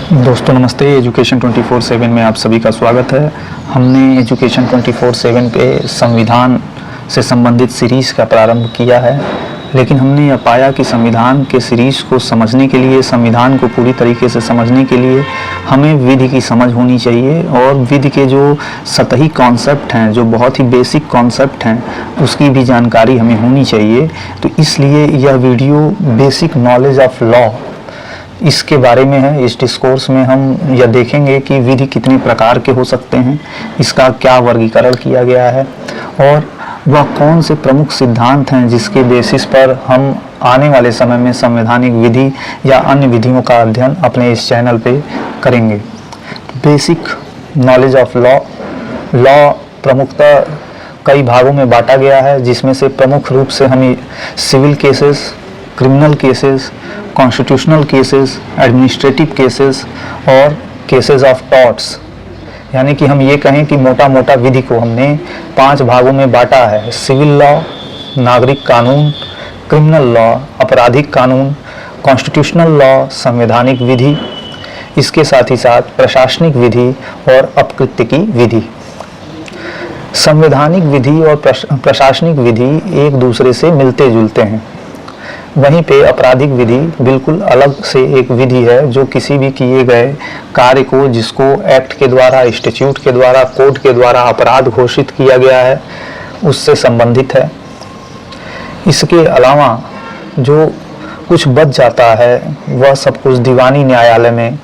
दोस्तों नमस्ते। एजुकेशन 24/7 में आप सभी का स्वागत है। हमने एजुकेशन 24/7 पे संविधान से संबंधित सीरीज़ का प्रारंभ किया है, लेकिन हमने यह पाया कि संविधान के सीरीज़ को समझने के लिए, संविधान को पूरी तरीके से समझने के लिए हमें विधि की समझ होनी चाहिए और विधि के जो सतही कॉन्सेप्ट हैं, जो बहुत ही बेसिक कॉन्सेप्ट हैं, उसकी भी जानकारी हमें होनी चाहिए। तो इसलिए यह video basic knowledge of law इसके बारे में है। इस डिस्कोर्स में हम यह देखेंगे कि विधि कितने प्रकार के हो सकते हैं, इसका क्या वर्गीकरण किया गया है और वह कौन से प्रमुख सिद्धांत हैं जिसके बेसिस पर हम आने वाले समय में संवैधानिक विधि या अन्य विधियों का अध्ययन अपने इस चैनल पे करेंगे। बेसिक नॉलेज ऑफ लॉ प्रमुखतः कई भागों में बांटा गया है, जिसमें से प्रमुख रूप से हम civil cases, criminal cases, constitutional cases, administrative cases और केसेस ऑफ टॉर्ट्स, यानी कि हम ये कहें कि मोटा मोटा विधि को हमने 5 भागों में बांटा है। सिविल लॉ, नागरिक कानून, क्रिमिनल लॉ, आपराधिक कानून, कॉन्स्टिट्यूशनल लॉ, संवैधानिक विधि, इसके साथ ही साथ प्रशासनिक विधि और अपकृत्य विधि। संवैधानिक विधि और प्रशासनिक विधि एक दूसरे से मिलते जुलते हैं, वहीं पे आपराधिक विधि बिल्कुल अलग से एक विधि है जो किसी भी किए गए कार्य को, जिसको एक्ट के द्वारा, स्टैट्यूट के द्वारा, कोड के द्वारा अपराध घोषित किया गया है, उससे संबंधित है। इसके अलावा जो कुछ बच जाता है वह सब कुछ दीवानी न्यायालय में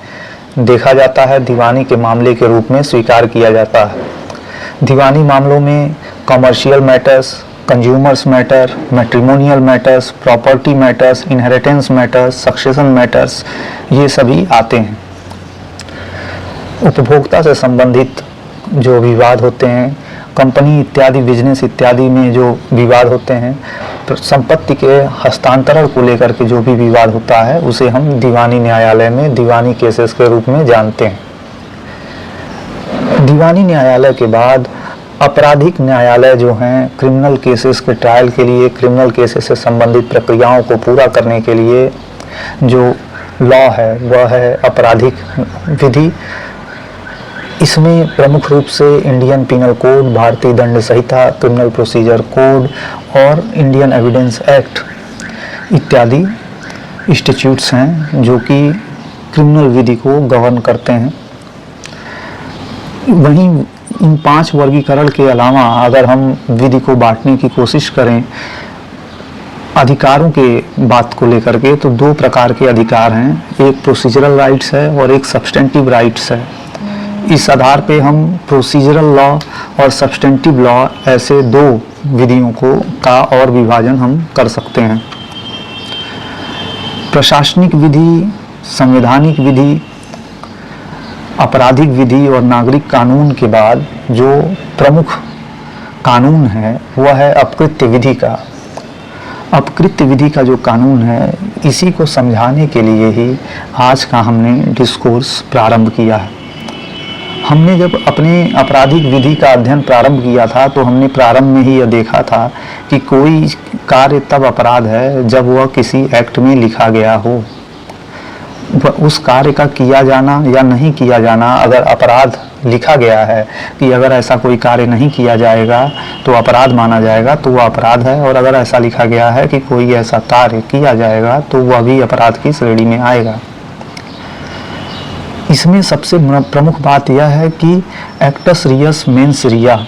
देखा जाता है, दीवानी के मामले के रूप में स्वीकार किया जाता है। दीवानी मामलों में commercial matters, consumers matter, matrimonial matters, property matters, inheritance matters, succession matters, ये सभी आते हैं। उपभोक्ता से संबंधित जो विवाद होते हैं, कंपनी इत्यादि, बिजनेस इत्यादि में जो विवाद होते हैं, संपत्ति के हस्तांतरण को लेकर के जो भी विवाद होता है, उसे हम दीवानी न्यायालय में दीवानी केसेस के रूप में जानते हैं। दीवानी न्यायालय के बाद आपराधिक न्यायालय जो हैं, क्रिमिनल केसेस के ट्रायल के लिए, क्रिमिनल केसेस से संबंधित प्रक्रियाओं को पूरा करने के लिए जो लॉ है वह है आपराधिक विधि। इसमें प्रमुख रूप से इंडियन पिनल कोड, भारतीय दंड संहिता, क्रिमिनल प्रोसीजर कोड और इंडियन एविडेंस एक्ट इत्यादि स्टैट्यूट्स हैं जो कि क्रिमिनल विधि को गवर्न करते हैं। वहीं इन 5 वर्गीकरण के अलावा अगर हम विधि को बांटने की कोशिश करें अधिकारों के बात को लेकर के, तो 2 प्रकार के अधिकार हैं, एक प्रोसीजरल राइट्स है और एक सब्सटेंटिव राइट्स है। इस आधार पे हम प्रोसीजरल लॉ और सब्सटेंटिव लॉ ऐसे 2 विधियों को का और विभाजन हम कर सकते हैं। प्रशासनिक विधि, संवैधानिक विधि, आपराधिक विधि और नागरिक कानून के बाद जो प्रमुख कानून है वह है अपकृत्य विधि का। अपकृत्य विधि का जो कानून है, इसी को समझाने के लिए ही आज का हमने डिस्कोर्स प्रारंभ किया है। हमने जब अपने आपराधिक विधि का अध्ययन प्रारंभ किया था तो हमने प्रारंभ में ही यह देखा था कि कोई कार्य तब अपराध है जब वह किसी एक्ट में लिखा गया हो। उस कार्य का किया जाना या नहीं किया जाना, अगर अपराध लिखा गया है कि अगर ऐसा कोई कार्य नहीं किया जाएगा तो अपराध माना जाएगा, तो वह अपराध है, और अगर ऐसा लिखा गया है कि कोई ऐसा कार्य किया जाएगा तो वह भी अपराध की श्रेणी में आएगा। इसमें सबसे प्रमुख बात यह है कि actus reus mens rea,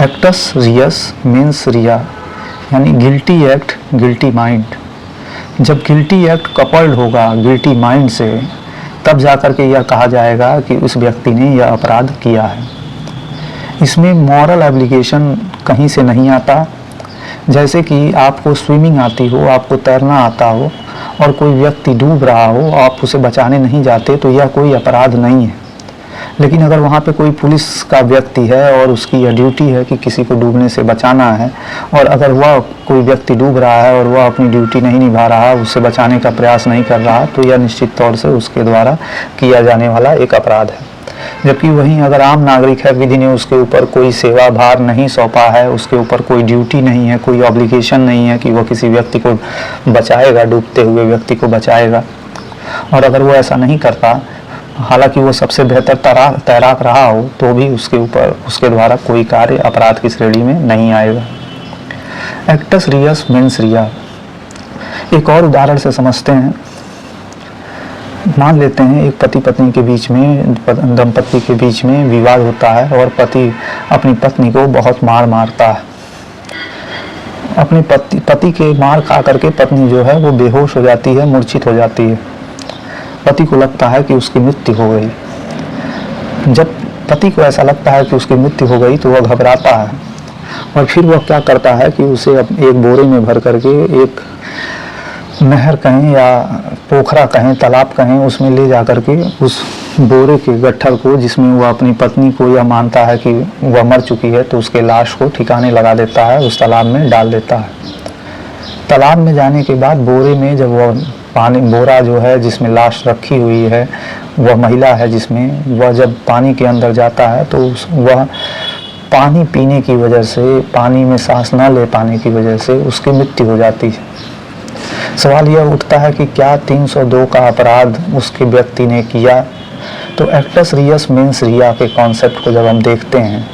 actus reus mens rea यानी गिल्टी एक्ट गिल्टी माइंड। जब गिल्टी एक्ट कपल्ड होगा गिल्टी माइंड से, तब जाकर के यह कहा जाएगा कि उस व्यक्ति ने यह अपराध किया है। इसमें मॉरल एप्लीकेशन कहीं से नहीं आता। जैसे कि आपको स्विमिंग आती हो, आपको तैरना आता हो और कोई व्यक्ति डूब रहा हो, आप उसे बचाने नहीं जाते, तो यह कोई अपराध नहीं है। लेकिन अगर वहाँ पे कोई पुलिस का व्यक्ति है और उसकी यह ड्यूटी है कि किसी को डूबने से बचाना है, और अगर वह कोई व्यक्ति डूब रहा है और वह अपनी ड्यूटी नहीं निभा रहा, उसे बचाने का प्रयास नहीं कर रहा, तो यह निश्चित तौर से उसके द्वारा किया जाने वाला एक अपराध है। जबकि वहीं अगर आम नागरिक है, विधि ने उसके ऊपर कोई सेवा भार नहीं सौंपा है, उसके ऊपर कोई ड्यूटी नहीं है, कोई ऑब्लिगेशन नहीं है कि वह किसी व्यक्ति को बचाएगा, डूबते हुए व्यक्ति को बचाएगा, और अगर वो ऐसा नहीं करता, हालांकि वो सबसे बेहतर तैराक रहा हो, तो भी उसके ऊपर उसके द्वारा कोई कार्य अपराध की श्रेणी में नहीं आएगा। Actus reus mens rea. एक और उदाहरण से समझते हैं। मान लेते हैं एक पति पत्नी के बीच में, दंपति के बीच में विवाद होता है और पति अपनी पत्नी को बहुत मारता है। अपने पति के मार खा करके पत्नी जो है वो बेहोश हो जाती है, मूर्छित हो जाती है। पति को लगता है कि उसकी मृत्यु हो गई। जब पति को ऐसा लगता है कि उसकी मृत्यु हो गई तो वह घबराता है और फिर वह क्या करता है कि उसे एक बोरे में भर करके एक नहर कहें या पोखरा कहें, तालाब कहें, उसमें ले जा करके उस बोरे के गट्ठर को, जिसमें वह अपनी पत्नी को यह मानता है कि वह मर चुकी है, तो उसके लाश को ठिकाने लगा देता है, उस तालाब में डाल देता है। तालाब में जाने के बाद बोरे में जब वह बोरा जो है जिसमें लाश रखी हुई है, वह महिला है जिसमें, वह जब पानी के अंदर जाता है तो वह पानी पीने की वजह से, पानी में सांस न ले पाने की वजह से उसकी मृत्यु हो जाती है। सवाल यह उठता है कि क्या 302 का अपराध उसके व्यक्ति ने किया? तो एक्टस रियस मेंस रिया के कॉन्सेप्ट को जब हम देखते हैं,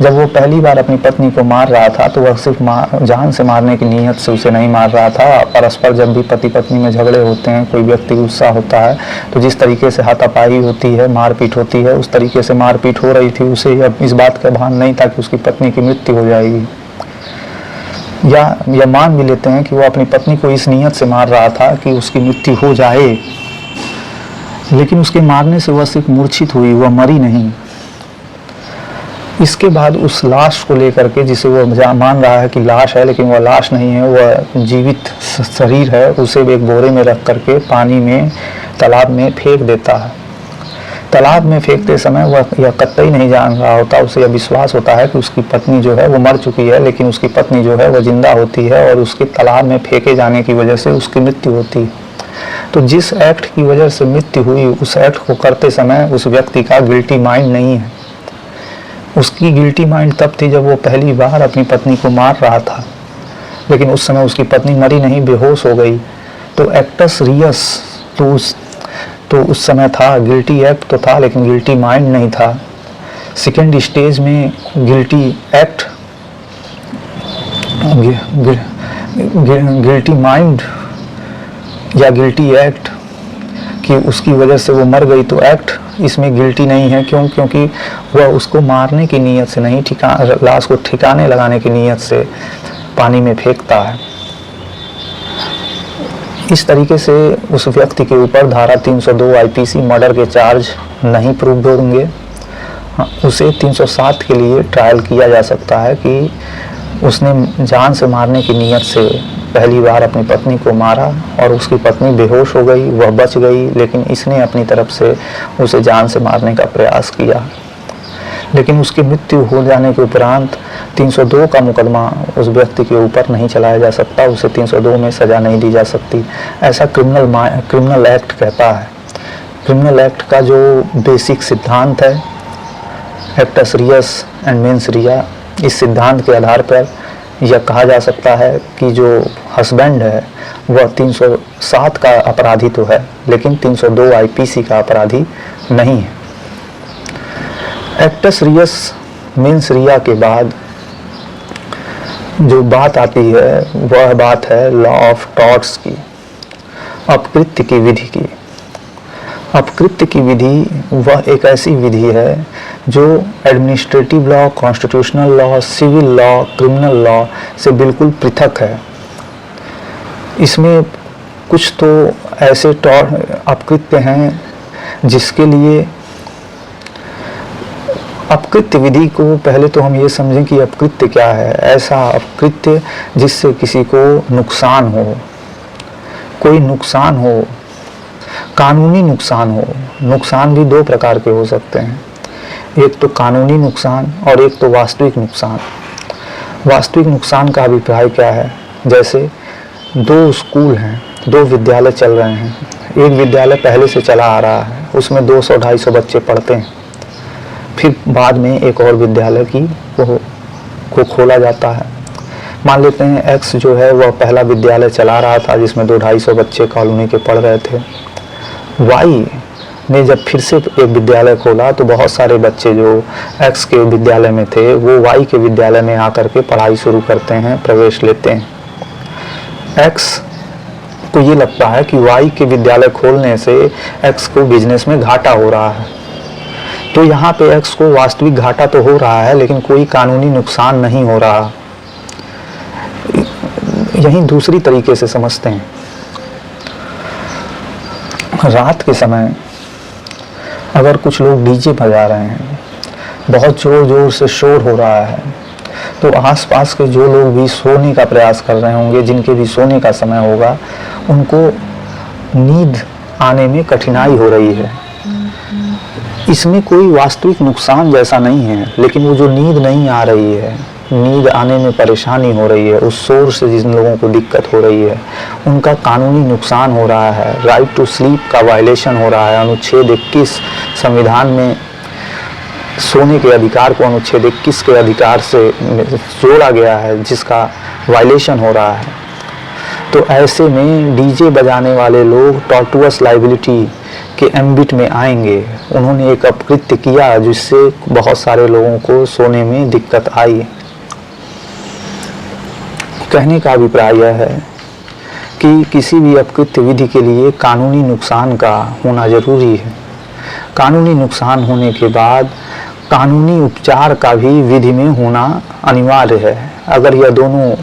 जब वो पहली बार अपनी पत्नी को मार रहा था तो वह सिर्फ जान से मारने की नीयत से उसे नहीं मार रहा था। परस्पर जब भी पति पत्नी में झगड़े होते हैं, कोई व्यक्ति गुस्सा होता है, तो जिस तरीके से हाथापाई होती है, मारपीट होती है, उस तरीके से मारपीट हो रही थी। उसे अब इस बात का भान नहीं था कि उसकी पत्नी की मृत्यु हो जाएगी। या मान भी लेते हैं कि वो अपनी पत्नी को इस नीयत से मार रहा था कि उसकी मृत्यु हो जाए, लेकिन उसके मारने से वह सिर्फ मूर्छित हुई, वह मरी नहीं। इसके बाद उस लाश को लेकर के, जिसे वह मान रहा है कि लाश है, लेकिन वह लाश नहीं है, वह जीवित शरीर है, उसे एक बोरे में रख करके पानी में, तालाब में फेंक देता है। तालाब में फेंकते समय वह यह कतई नहीं जान रहा होता, उसे यह विश्वास होता है कि उसकी पत्नी जो है वो मर चुकी है, लेकिन उसकी पत्नी जो है वह जिंदा होती है और उसके तालाब में फेंके जाने की वजह से उसकी मृत्यु होती है। तो जिस एक्ट की वजह से मृत्यु हुई, उस एक्ट को करते समय उस व्यक्ति का गिल्टी माइंड नहीं है। उसकी गिल्टी माइंड तब थी जब वो पहली बार अपनी पत्नी को मार रहा था, लेकिन उस समय उसकी पत्नी मरी नहीं, बेहोश हो गई। तो एक्टस रियस तो उस समय था, गिल्टी एक्ट तो था, लेकिन गिल्टी माइंड नहीं था। सेकेंड स्टेज में गिल्टी एक्ट, गिल्टी माइंड या गिल्टी एक्ट कि उसकी वजह से वो मर गई, तो एक्ट इसमें गिल्टी नहीं है। क्यों? क्योंकि वह उसको मारने की नीयत से नहीं, लाश को ठिकाने लगाने की नीयत से पानी में फेंकता है। इस तरीके से उस व्यक्ति के ऊपर धारा 302 आईपीसी मर्डर के चार्ज नहीं प्रूव होंगे। उसे 307 के लिए ट्रायल किया जा सकता है कि उसने जान से मारने की नीयत से पहली बार अपनी पत्नी को मारा और उसकी पत्नी बेहोश हो गई, वह बच गई, लेकिन इसने अपनी तरफ से उसे जान से मारने का प्रयास किया। लेकिन उसकी मृत्यु हो जाने के उपरांत 302 का मुकदमा उस व्यक्ति के ऊपर नहीं चलाया जा सकता, उसे 302 में सज़ा नहीं दी जा सकती। ऐसा क्रिमिनल एक्ट कहता है। क्रिमिनल एक्ट का जो बेसिक सिद्धांत है, एक्टस रियस एंड मेंस रिया, इस सिद्धांत के आधार पर यह कहा जा सकता है कि जो हस्बैंड है वह 307 का अपराधी तो है, लेकिन 302 आईपीसी का अपराधी नहीं है। एक्टस रियस मेंस रिया के बाद जो बात आती है वह बात है लॉ ऑफ टॉर्ट्स की, अपकृत्य की विधि की। अपकृत्य की विधि वह एक ऐसी विधि है जो administrative law, constitutional law, civil law, criminal law से बिल्कुल पृथक है। इसमें कुछ तो ऐसे अपकृत्य हैं जिसके लिए अपकृत्य विधि को पहले तो हम ये समझें कि अपकृत्य क्या है। ऐसा अपकृत्य जिससे किसी को नुकसान हो, कोई नुकसान हो, कानूनी नुकसान हो। नुकसान भी दो प्रकार के हो सकते हैं, एक तो कानूनी नुकसान और एक तो वास्तविक नुकसान। वास्तविक नुकसान का अभिप्राय क्या है? जैसे दो स्कूल हैं, दो विद्यालय चल रहे हैं। एक विद्यालय पहले से चला आ रहा है, उसमें 200-250 बच्चे पढ़ते हैं। फिर बाद में एक और विद्यालय को खोला जाता है। मान लेते हैं एक्स जो है वह पहला विद्यालय चला रहा था जिसमें 200-250 बच्चे कॉलोनी के पढ़ रहे थे। वाई ने जब फिर से एक विद्यालय खोला तो बहुत सारे बच्चे जो एक्स के विद्यालय में थे वो वाई के विद्यालय में आकर के पढ़ाई शुरू करते हैं, प्रवेश लेते हैं। एक्स को ये लगता है कि वाई के विद्यालय खोलने से एक्स को बिजनेस में घाटा हो रहा है, तो यहाँ पे एक्स को वास्तविक घाटा तो हो रहा है लेकिन कोई कानूनी नुकसान नहीं हो रहा। यहीं दूसरी तरीके से समझते हैं। रात के समय अगर कुछ लोग डीजे बजा रहे हैं, बहुत जोर जोर से शोर हो रहा है, तो आसपास के जो लोग भी सोने का प्रयास कर रहे होंगे, जिनके भी सोने का समय होगा, उनको नींद आने में कठिनाई हो रही है। इसमें कोई वास्तविक नुकसान जैसा नहीं है, लेकिन वो जो नींद नहीं आ रही है, नींद आने में परेशानी हो रही है, उस शोर से जिन लोगों को दिक्कत हो रही है उनका कानूनी नुकसान हो रहा है, राइट टू स्लीप का वायलेशन हो रहा है। अनुच्छेद 21 संविधान में सोने के अधिकार को अनुच्छेद 21 के अधिकार से जोड़ा गया है, जिसका वायलेशन हो रहा है। तो ऐसे में डीजे बजाने वाले लोग टॉर्टुअस लाइबिलिटी के एम्बिट में आएंगे। उन्होंने एक अपकृत्य किया जिससे बहुत सारे लोगों को सोने में दिक्कत आई। कहने का अभिप्राय यह है कि किसी भी अपकृत्य विधि के लिए कानूनी नुकसान का होना जरूरी है। कानूनी नुकसान होने के बाद कानूनी उपचार का भी विधि में होना अनिवार्य है। अगर यह दोनों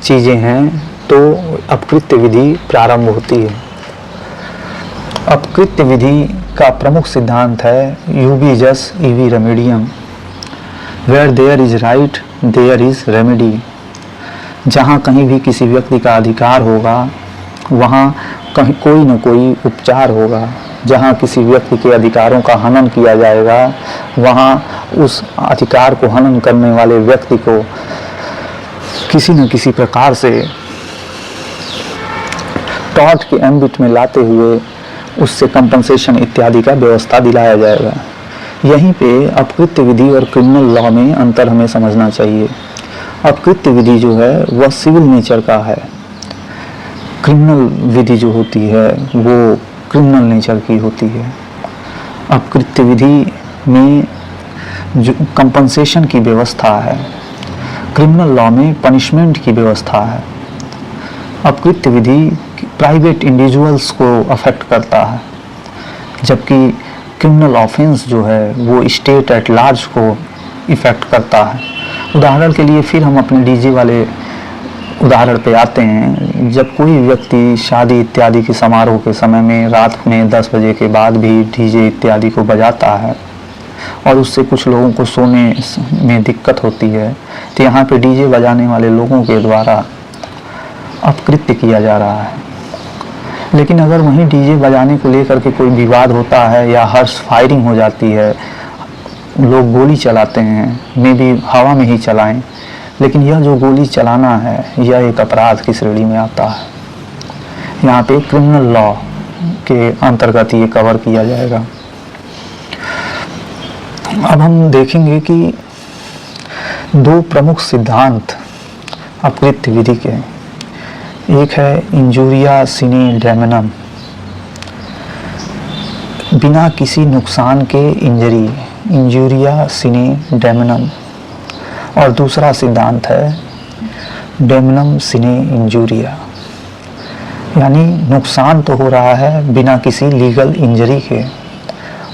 चीज़ें हैं तो अपकृत्य विधि प्रारंभ होती है। अपकृत्य विधि का प्रमुख सिद्धांत है यूबी जस ईवी रेमेडियम, where there is right there is remedy. जहाँ कहीं भी किसी व्यक्ति का अधिकार होगा वहाँ कहीं कोई न कोई उपचार होगा। जहाँ किसी व्यक्ति के अधिकारों का हनन किया जाएगा वहाँ उस अधिकार को हनन करने वाले व्यक्ति को किसी न किसी प्रकार से टॉर्ट के एम्बिट में लाते हुए उससे कंपनसेशन इत्यादि का व्यवस्था दिलाया जाएगा। यहीं पे अपकृत्य विधि और क्रिमिनल लॉ में अंतर हमें समझना चाहिए। अपकृत्य विधि जो है वह सिविल नेचर का है, क्रिमिनल विधि जो होती है वो क्रिमिनल नेचर की होती है। अपकृत्य विधि में जो कंपनसेशन की व्यवस्था है, क्रिमिनल लॉ में पनिशमेंट की व्यवस्था है। अपकृत्य विधि प्राइवेट इंडिविजुअल्स को अफेक्ट करता है, जबकि क्रिमिनल ऑफेंस जो है वो स्टेट एट लार्ज को इफेक्ट करता है। उदाहरण के लिए फिर हम अपने डीजे वाले उदाहरण पे आते हैं। जब कोई व्यक्ति शादी इत्यादि के समारोह के समय में रात में 10 बजे के बाद भी डीजे इत्यादि को बजाता है और उससे कुछ लोगों को सोने में दिक्कत होती है, तो यहाँ पे डीजे बजाने वाले लोगों के द्वारा अपकृत्य किया जा रहा है। लेकिन अगर वहीं डीजे बजाने को लेकर के कोई विवाद होता है या हर्ष फायरिंग हो जाती है, लोग गोली चलाते हैं, मे भी हवा में ही चलाएं, लेकिन यह जो गोली चलाना है यह एक अपराध की श्रेणी में आता है। यहाँ पे क्रिमिनल लॉ के अंतर्गत ये कवर किया जाएगा। अब हम देखेंगे कि दो प्रमुख सिद्धांत अपकृत्य विधि के, एक है इंजुरिया सिने डैमनम, बिना किसी नुकसान के इंजरी, इंजुरिया सिने डैमनम, और दूसरा सिद्धांत है डैमनम सिने इंजुरिया, यानी नुकसान तो हो रहा है बिना किसी लीगल इंजरी के।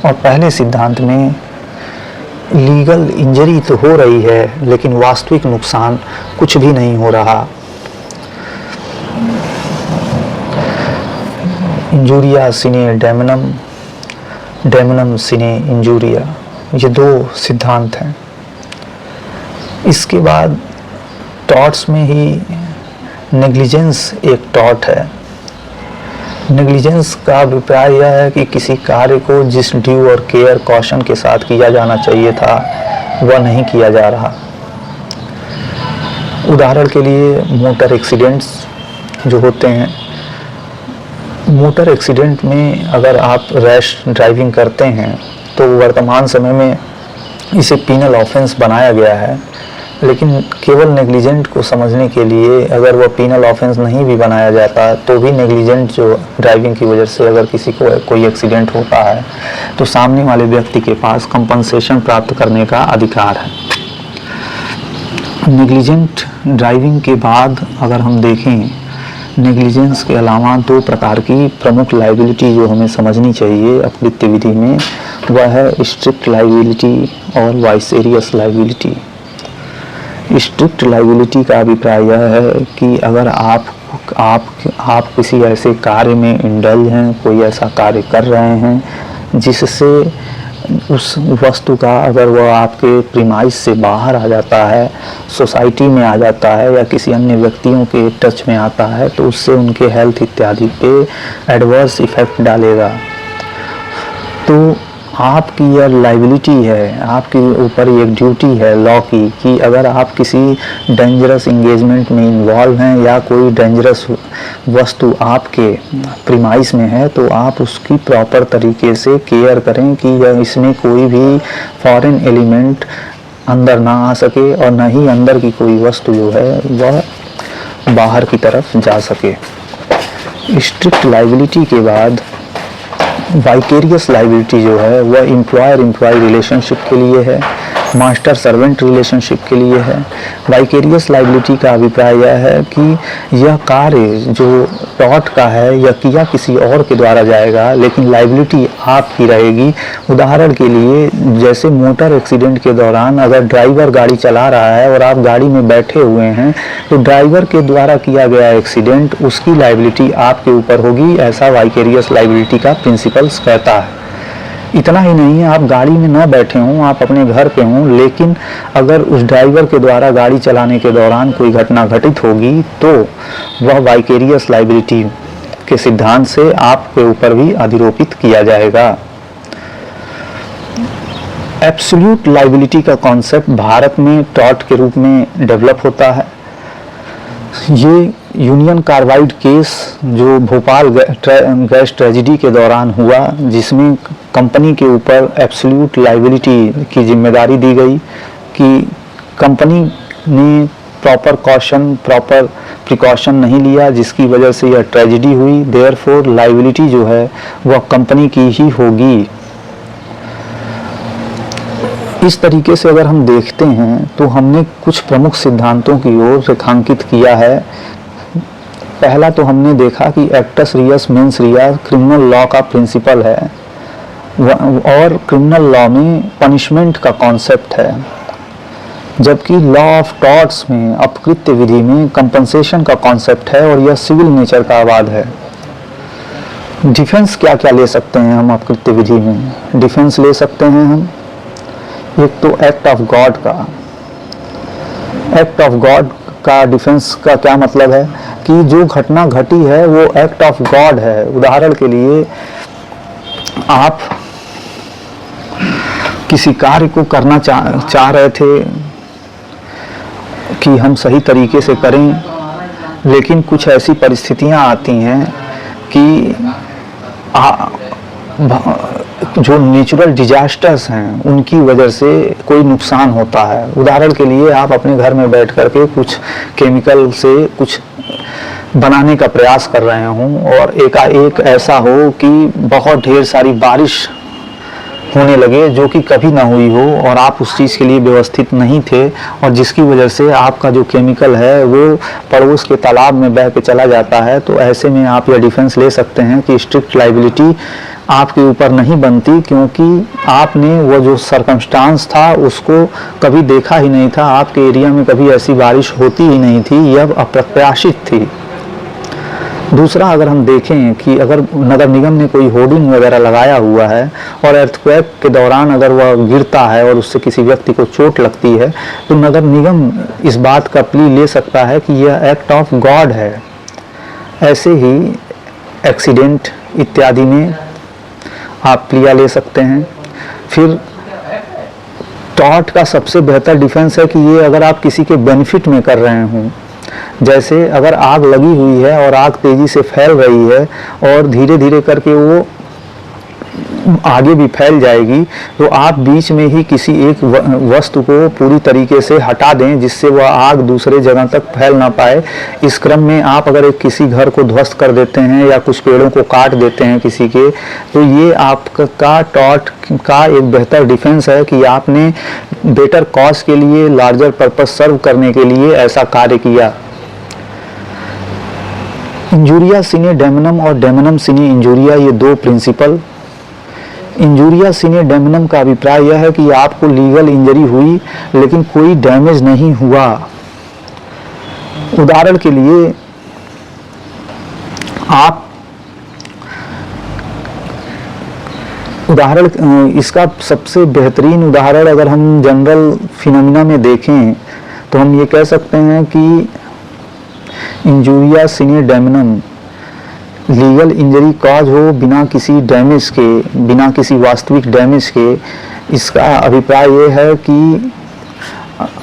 और पहले सिद्धांत में लीगल इंजरी तो हो रही है लेकिन वास्तविक नुकसान कुछ भी नहीं हो रहा। इंजुरिया सिने डैमनम, डैमनम सिने इंजुरिया, ये दो सिद्धांत हैं। इसके बाद टॉर्ट्स में ही नेग्लिजेंस एक टॉर्ट है। नेग्लिजेंस का अभिप्राय यह है कि किसी कार्य को जिस ड्यू और केयर कॉशन के साथ किया जाना चाहिए था वह नहीं किया जा रहा। उदाहरण के लिए मोटर एक्सीडेंट्स जो होते हैं, मोटर एक्सीडेंट में अगर आप रैश ड्राइविंग करते हैं तो वर्तमान समय में इसे पीनल ऑफेंस बनाया गया है, लेकिन केवल नेग्लिजेंट को समझने के लिए अगर वह पीनल ऑफेंस नहीं भी बनाया जाता तो भी नेग्लिजेंट जो ड्राइविंग की वजह से अगर किसी को कोई एक्सीडेंट होता है तो सामने वाले व्यक्ति के पास कंपनसेशन प्राप्त करने का अधिकार है। नेग्लिजेंट ड्राइविंग के बाद अगर हम देखें, नेग्लिजेंस के अलावा दो प्रकार की प्रमुख लाइबिलिटी जो हमें समझनी चाहिए अपकृत्य विधि में, वह है स्ट्रिक्ट लाइबिलिटी और वाइसेरियस लाइबिलिटी। स्ट्रिक्ट लाइबिलिटी का अभिप्राय यह है कि अगर आप किसी ऐसे कार्य में इंडल्ज हैं, कोई ऐसा कार्य कर रहे हैं जिससे उस वस्तु का अगर वह आपके प्रीमाइस से बाहर आ जाता है, सोसाइटी में आ जाता है या किसी अन्य व्यक्तियों के टच में आता है, तो उससे उनके हेल्थ इत्यादि पे एडवर्स इफेक्ट डालेगा। तो आपकी यह लाइबिलिटी है, आपके ऊपर एक ड्यूटी है लॉ की कि अगर आप किसी डेंजरस इंगेजमेंट में इन्वॉल्व हैं या कोई डेंजरस वस्तु आपके प्रीमाइस में है तो आप उसकी प्रॉपर तरीके से केयर करें कि यह इसमें कोई भी फॉरेन एलिमेंट अंदर ना आ सके और न ही अंदर की कोई वस्तु जो है वह बाहर की तरफ जा सके। स्ट्रिक्ट लाइबिलिटी के बाद वाइकेरियस लाइबिलिटी जो है वह एम्प्लॉयर एम्प्लॉय रिलेशनशिप के लिए है, मास्टर सर्वेंट रिलेशनशिप के लिए है। वाइकेरियस लाइबिलिटी का अभिप्राय यह है कि यह कार्य जो टॉट का है यह किया किसी और के द्वारा जाएगा लेकिन लाइबिलिटी आपकी रहेगी। उदाहरण के लिए जैसे मोटर एक्सीडेंट के दौरान अगर ड्राइवर गाड़ी चला रहा है और आप गाड़ी में बैठे हुए हैं तो ड्राइवर के द्वारा किया गया एक्सीडेंट उसकी लाइबिलिटी आपके ऊपर होगी, ऐसा वाइकेरियस लाइबिलिटी का प्रिंसिपल्स कहता है। इतना ही नहीं है, आप गाड़ी में न बैठे हों, आप अपने घर पे हों, लेकिन अगर उस ड्राइवर के द्वारा गाड़ी चलाने के दौरान कोई घटना घटित होगी तो वह वाइकेरियस लाइबिलिटी के सिद्धांत से आपके ऊपर भी अधिरोपित किया जाएगा। एब्सोल्यूट लाइबिलिटी का कॉन्सेप्ट भारत में टॉर्ट के रूप में डेवलप होता है। ये यूनियन कार्बाइड केस जो भोपाल गैस ट्रेजिडी के दौरान हुआ, जिसमें कंपनी के ऊपर एब्सोल्यूट लाइबिलिटी की जिम्मेदारी दी गई कि कंपनी ने प्रॉपर प्रिकॉशन नहीं लिया, जिसकी वजह से यह ट्रेजिडी हुई। देयरफॉर लाइबिलिटी जो है वह कंपनी की ही होगी। इस तरीके से अगर हम देखते हैं तो हमने कुछ प्रमुख सिद्धांतों की ओर रेखांकित किया है। पहला तो हमने देखा कि actus reus mens rea criminal law का प्रिंसिपल है और क्रिमिनल लॉ में पनिशमेंट का कॉन्सेप्ट है, जबकि लॉ ऑफ टॉर्ट्स में अपकृत्य विधि में कंपनसेशन का कॉन्सेप्ट है और यह सिविल नेचर का वाद है। डिफेंस क्या क्या ले सकते हैं हम अपकृत्य विधि में? डिफेंस ले सकते हैं हम एक तो एक्ट ऑफ गॉड का। एक्ट ऑफ गॉड का डिफेंस का क्या मतलब है कि जो घटना घटी है वो एक्ट ऑफ गॉड है। उदाहरण के लिए आप किसी कार्य को करना चाह रहे थे कि हम सही तरीके से करें, लेकिन कुछ ऐसी परिस्थितियां आती हैं कि जो नेचुरल डिजास्टर्स हैं उनकी वजह से कोई नुकसान होता है। उदाहरण के लिए आप अपने घर में बैठ करके कुछ केमिकल से कुछ बनाने का प्रयास कर रहे हों और एकाएक ऐसा हो कि बहुत ढेर सारी बारिश होने लगे जो कि कभी ना हुई हो और आप उस चीज़ के लिए व्यवस्थित नहीं थे और जिसकी वजह से आपका जो केमिकल है वो पड़ोस के तालाब में बह के चला जाता है। तो ऐसे में आप यह डिफेंस ले सकते हैं कि स्ट्रिक्ट लाइबिलिटी आपके ऊपर नहीं बनती, क्योंकि आपने वो जो सरकमस्टांस था उसको कभी देखा ही नहीं था। आपके एरिया में कभी ऐसी बारिश होती ही नहीं थी, यह अप्रत्याशित थी। दूसरा, अगर हम देखें कि अगर नगर निगम ने कोई होर्डिंग वगैरह लगाया हुआ है और अर्थक्वेक के दौरान अगर वह गिरता है और उससे किसी व्यक्ति को चोट लगती है तो नगर निगम इस बात का प्ली ले सकता है कि यह एक्ट ऑफ गॉड है। ऐसे ही एक्सीडेंट इत्यादि में आप प्लिया ले सकते हैं। फिर टॉर्ट का सबसे बेहतर डिफेंस है कि ये अगर आप किसी के बेनिफिट में कर रहे हों, जैसे अगर आग लगी हुई है और आग तेजी से फैल रही है और धीरे धीरे करके वो आगे भी फैल जाएगी, तो आप बीच में ही किसी एक वस्तु को पूरी तरीके से हटा दें जिससे वह आग दूसरे जगह तक फैल ना पाए। इस क्रम में आप अगर किसी घर को ध्वस्त कर देते हैं या कुछ पेड़ों को काट देते हैं किसी के, तो ये आपका टॉर्च का एक बेहतर डिफेंस है कि आपने बेटर कॉज के लिए, लार्जर पर्पस सर्व करने के लिए ऐसा कार्य किया। इंजुरिया सिने डेमनम और डेमनम सिने इंजुरिया, ये दो प्रिंसिपल। इंजुरिया सिने डेमनम का अभिप्राय यह है कि आपको लीगल इंजरी हुई लेकिन कोई डैमेज नहीं हुआ। उदाहरण के लिए इसका सबसे बेहतरीन उदाहरण अगर हम जनरल फिनोमिना में देखें तो हम ये कह सकते हैं कि इंजुरिया सिने डेमनम लीगल इंजरी कॉज हो बिना किसी डैमेज के, बिना किसी वास्तविक डैमेज के। इसका अभिप्राय ये है कि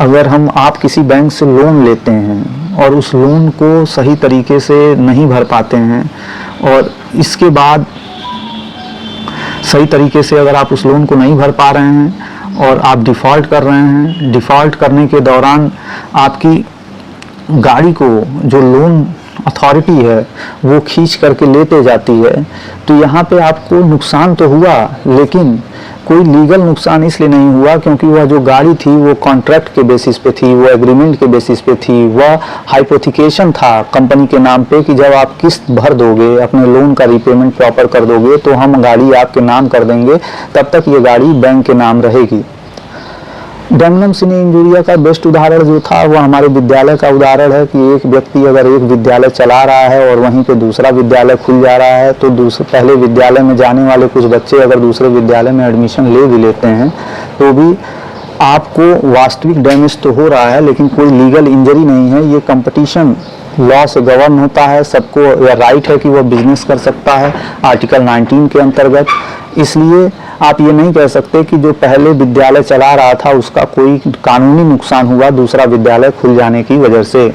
अगर आप किसी बैंक से लोन लेते हैं और उस लोन को सही तरीके से नहीं भर पाते हैं और इसके बाद सही तरीके से अगर आप उस लोन को नहीं भर पा रहे हैं और आप डिफ़ॉल्ट कर रहे हैं, डिफ़ॉल्ट करने के दौरान आपकी गाड़ी को जो लोन अथॉरिटी है वो खींच करके लेते जाती है, तो यहाँ पे आपको नुकसान तो हुआ लेकिन कोई लीगल नुकसान इसलिए नहीं हुआ क्योंकि वह जो गाड़ी थी वो कॉन्ट्रैक्ट के बेसिस पे थी, वो एग्रीमेंट के बेसिस पे थी, वह हाइपोथिकेशन था कंपनी के नाम पे कि जब आप किस्त भर दोगे, अपने लोन का रिपेमेंट प्रॉपर कर दोगे तो हम गाड़ी आपके नाम कर देंगे, तब तक ये गाड़ी बैंक के नाम रहेगी। डेमनम सिने इंजुरिया का बेस्ट उदाहरण जो था वह हमारे विद्यालय का उदाहरण है कि एक व्यक्ति अगर एक विद्यालय चला रहा है और वहीं पे दूसरा विद्यालय खुल जा रहा है, तो पहले विद्यालय में जाने वाले कुछ बच्चे अगर दूसरे विद्यालय में एडमिशन ले भी लेते हैं तो भी आपको वास्तविक डैमेज तो हो रहा है लेकिन कोई लीगल इंजरी नहीं है। ये कंपटीशन लॉ से गवर्न होता है, सबको यह राइट है कि वह बिजनेस कर सकता है आर्टिकल 19 के अंतर्गत। इसलिए आप ये नहीं कह सकते कि जो पहले विद्यालय चला रहा था उसका कोई कानूनी नुकसान हुआ दूसरा विद्यालय खुल जाने की वजह से।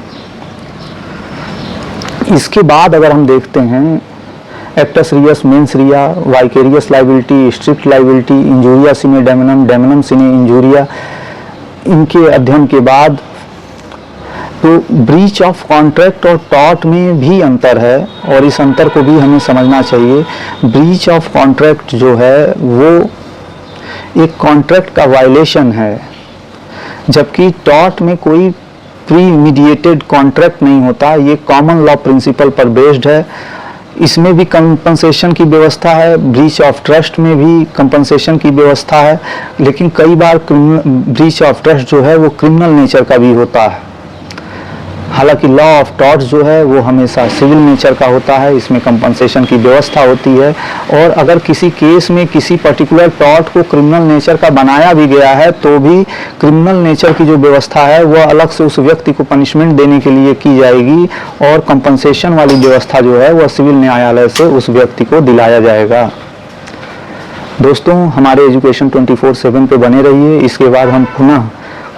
इसके बाद अगर हम देखते हैं actus reus, mens rea, vicarious liability, strict liability, injuria sine damnum, damnum sine injuria, इनके अध्ययन के बाद तो ब्रीच ऑफ कॉन्ट्रैक्ट और टॉर्ट में भी अंतर है और इस अंतर को भी हमें समझना चाहिए। ब्रीच ऑफ कॉन्ट्रैक्ट जो है वो एक कॉन्ट्रैक्ट का वायलेशन है, जबकि टॉर्ट में कोई प्रीमीडिएटेड कॉन्ट्रैक्ट नहीं होता। ये कॉमन लॉ प्रिंसिपल पर बेस्ड है। इसमें भी कंपनसेशन की व्यवस्था है, ब्रीच ऑफ ट्रस्ट में भी कंपनसेशन की व्यवस्था है, लेकिन कई बार ब्रीच ऑफ ट्रस्ट जो है वो क्रिमिनल नेचर का भी होता है। हालांकि लॉ ऑफ टॉर्ट्स जो है वो हमेशा सिविल नेचर का होता है, इसमें कंपनसेशन की व्यवस्था होती है। और अगर किसी केस में किसी पर्टिकुलर टॉर्ट को क्रिमिनल नेचर का बनाया भी गया है तो भी क्रिमिनल नेचर की जो व्यवस्था है वह अलग से उस व्यक्ति को पनिशमेंट देने के लिए की जाएगी और कंपनसेशन वाली व्यवस्था जो है वह सिविल न्यायालय से उस व्यक्ति को दिलाया जाएगा। दोस्तों, हमारे एजुकेशन 24/7 पे बने रहिए। इसके बाद हम पुनः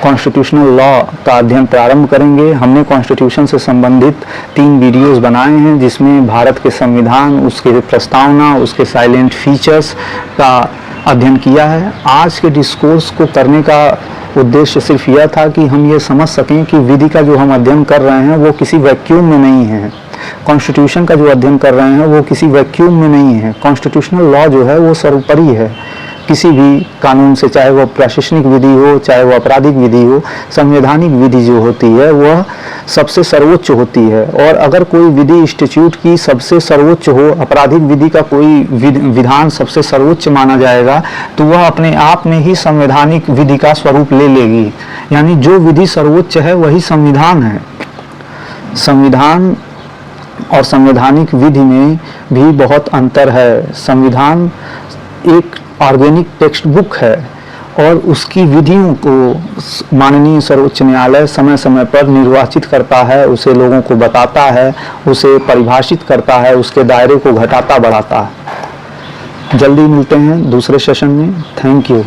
कॉन्स्टिट्यूशनल लॉ का अध्ययन प्रारंभ करेंगे। हमने कॉन्स्टिट्यूशन से संबंधित 3 वीडियोस बनाए हैं जिसमें भारत के संविधान, उसके प्रस्तावना, उसके साइलेंट फीचर्स का अध्ययन किया है। आज के डिस्कोर्स को करने का उद्देश्य सिर्फ यह था कि हम ये समझ सकें कि विधि का जो हम अध्ययन कर रहे हैं वो किसी वैक्यूम में नहीं है। कॉन्स्टिट्यूशन का जो अध्ययन कर रहे हैं वो किसी वैक्यूम में नहीं है। कॉन्स्टिट्यूशनल लॉ जो है वो सर्वोपरि है किसी भी कानून से, चाहे वह प्रशासनिक विधि हो, चाहे वह आपराधिक विधि हो। संवैधानिक विधि जो होती है वह सबसे सर्वोच्च होती है और अगर कोई विधि इंस्टीट्यूट की सबसे सर्वोच्च हो, आपराधिक विधि का कोई विधान सबसे सर्वोच्च माना जाएगा तो वह अपने आप में ही संवैधानिक विधि का स्वरूप ले लेगी। यानी जो विधि सर्वोच्च है वही संविधान है। संविधान और संवैधानिक विधि में भी बहुत अंतर है। संविधान एक ऑर्गेनिक टेक्स्ट बुक है और उसकी विधियों को माननीय सर्वोच्च न्यायालय समय समय पर निर्वाचित करता है, उसे लोगों को बताता है, उसे परिभाषित करता है, उसके दायरे को घटाता बढ़ाता है। जल्दी मिलते हैं दूसरे सेशन में। Thank you.